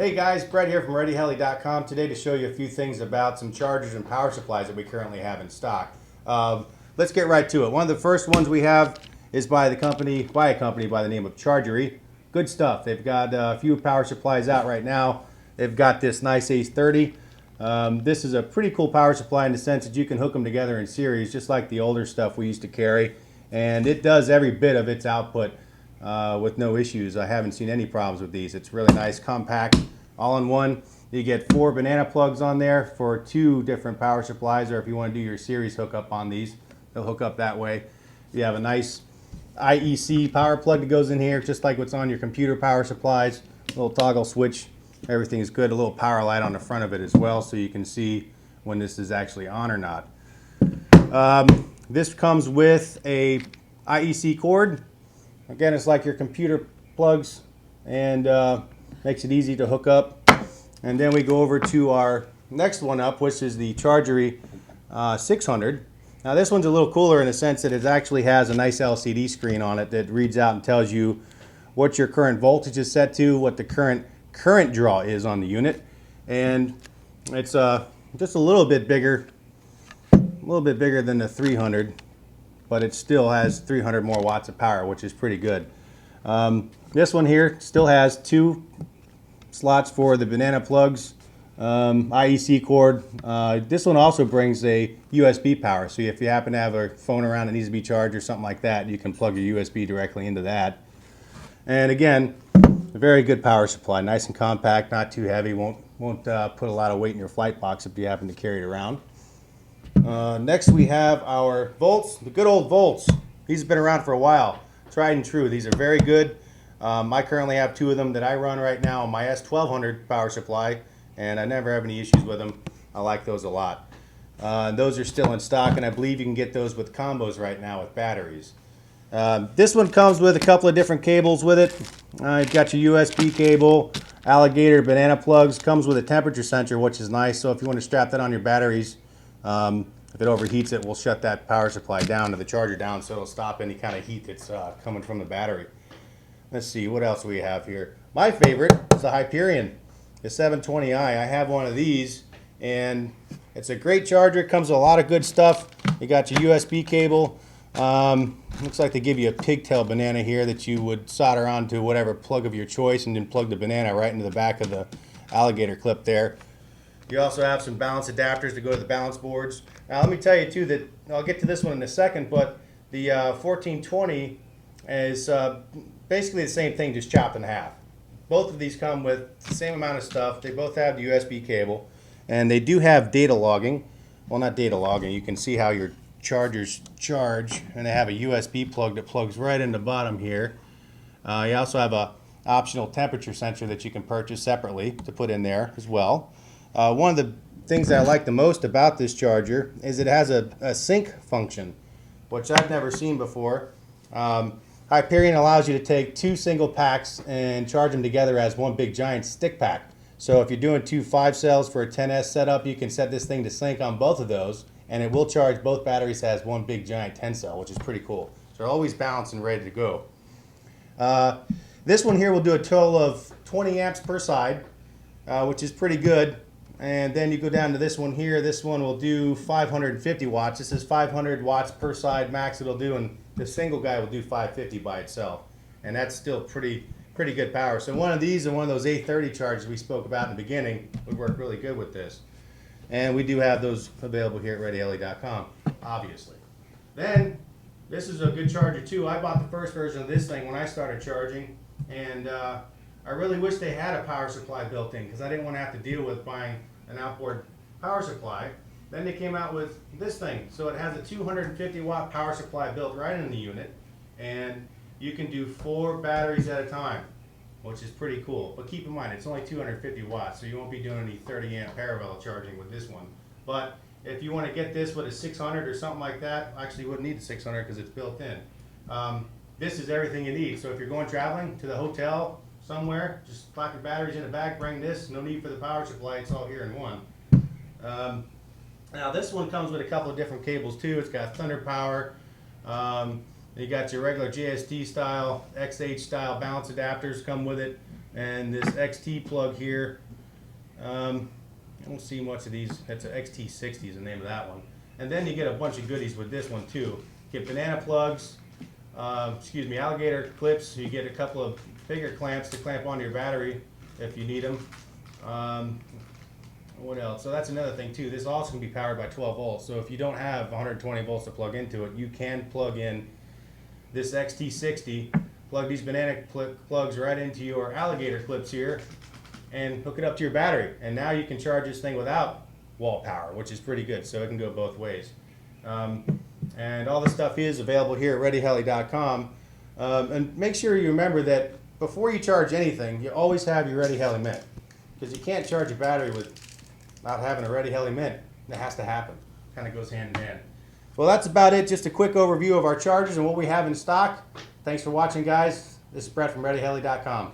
Hey guys, Brett here from ReadyHeli.com today to show you a few things about some chargers and power supplies that we currently have in stock. Let's get right to it. One of the first ones we have is by a company by the name of Chargery. Good stuff. They've got a few power supplies out right now. They've got this nice Ace 30. This is a pretty cool power supply in the sense that you can hook them together in series just like the older stuff we used to carry, and it does every bit of its output with no issues. I haven't seen any problems with these. It's really nice, compact, all in one. You get 4 banana plugs on there for 2 different power supplies, or if you want to do your series hookup on these, they'll hook up that way. You have a nice IEC power plug that goes in here, just like what's on your computer power supplies. Little toggle switch, everything is good. A little power light on the front of it as well, so you can see when this is actually on or not. This comes with a IEC cord. Again, it's like your computer plugs, and makes it easy to hook up. And then we go over to our next one up, which is the Chargery 600. Now this one's a little cooler in the sense that it actually has a nice LCD screen on it that reads out and tells you what your current voltage is set to, what the current draw is on the unit, and it's just a little bit bigger than the 300. But it still has 300 more watts of power, which is pretty good. This one here still has 2 slots for the banana plugs, IEC cord. This one also brings a USB power, so if you happen to have a phone around that needs to be charged or something like that, you can plug your USB directly into that. And again, a very good power supply, nice and compact, not too heavy, won't put a lot of weight in your flight box if you happen to carry it around. Next we have our volts, the good old volts. These have been around for a while, tried and true. These are very good. I currently have 2 of them that I run right now on my S1200 power supply, and I never have any issues with them. I like those a lot. Those are still in stock, and I believe you can get those with combos right now with batteries. This one comes with a couple of different cables with it. You've got your USB cable, alligator, banana plugs. Comes with a temperature sensor, which is nice, so if you want to strap that on your batteries, if it overheats, it will shut that power supply down to the charger down, so it'll stop any kind of heat that's coming from the battery. Let's see, what else we have here. My favorite is the Hyperion, the 720i. I have one of these, and it's a great charger. It comes with a lot of good stuff. You got your USB cable. Looks like they give you a pigtail banana here that you would solder onto whatever plug of your choice, and then plug the banana right into the back of the alligator clip there. You also have some balance adapters to go to the balance boards. Now let me tell you too that, I'll get to this one in a second, but the 1420 is basically the same thing, just chopped in half. Both of these come with the same amount of stuff. They both have the USB cable, and they do have data logging. Well, not data logging, you can see how your chargers charge, and they have a USB plug that plugs right in the bottom here. You also have a optional temperature sensor that you can purchase separately to put in there as well. One of the things that I like the most about this charger is it has a sync function, which I've never seen before. Hyperion allows you to take 2 single packs and charge them together as one big giant stick pack. So if you're doing 2 5 cells for a 10S setup, you can set this thing to sync on both of those, and it will charge both batteries as one big giant 10 cell, which is pretty cool. So they're always balanced and ready to go. This one here will do a total of 20 amps per side, which is pretty good. And then you go down to this one here. This one will do 550 watts. This is 500 watts per side max it'll do, and the single guy will do 550 by itself. And that's still pretty good power. So one of these and one of those A30 chargers we spoke about in the beginning would work really good with this. And we do have those available here at ReadyHeli.com, obviously. Then, this is a good charger too. I bought the first version of this thing when I started charging, and I really wish they had a power supply built in, because I didn't want to have to deal with buying an outboard power supply. Then they came out with this thing. So it has a 250 watt power supply built right in the unit, and you can do 4 batteries at a time, which is pretty cool. But keep in mind, it's only 250 watts, so you won't be doing any 30 amp parallel charging with this one. But if you want to get this with a 600 or something like that, actually you wouldn't need a 600 because it's built in. This is everything you need. So if you're going traveling to the hotel somewhere, just plop your batteries in the back, bring this, no need for the power supply, it's all here in one. Now this one comes with a couple of different cables too. It's got Thunder Power, You got your regular JST style, XH style balance adapters come with it. And this XT plug here, I don't see much of these. That's an XT60 is the name of that one. And then you get a bunch of goodies with this one too. You get banana plugs, alligator clips. So you get a couple of bigger clamps to clamp onto your battery if you need them. What else? So that's another thing too. This also can be powered by 12 volts. So if you don't have 120 volts to plug into it, you can plug in this XT60, plug these banana plugs right into your alligator clips here, and hook it up to your battery. And now you can charge this thing without wall power, which is pretty good. So it can go both ways. And all this stuff is available here at ReadyHeli.com. And make sure you remember that before you charge anything, you always have your ReadyHeli mint, because you can't charge a battery without having a ReadyHeli mint. That has to happen. Kind of goes hand in hand. Well, that's about it. Just a quick overview of our chargers and what we have in stock. Thanks for watching, guys. This is Brett from ReadyHeli.com.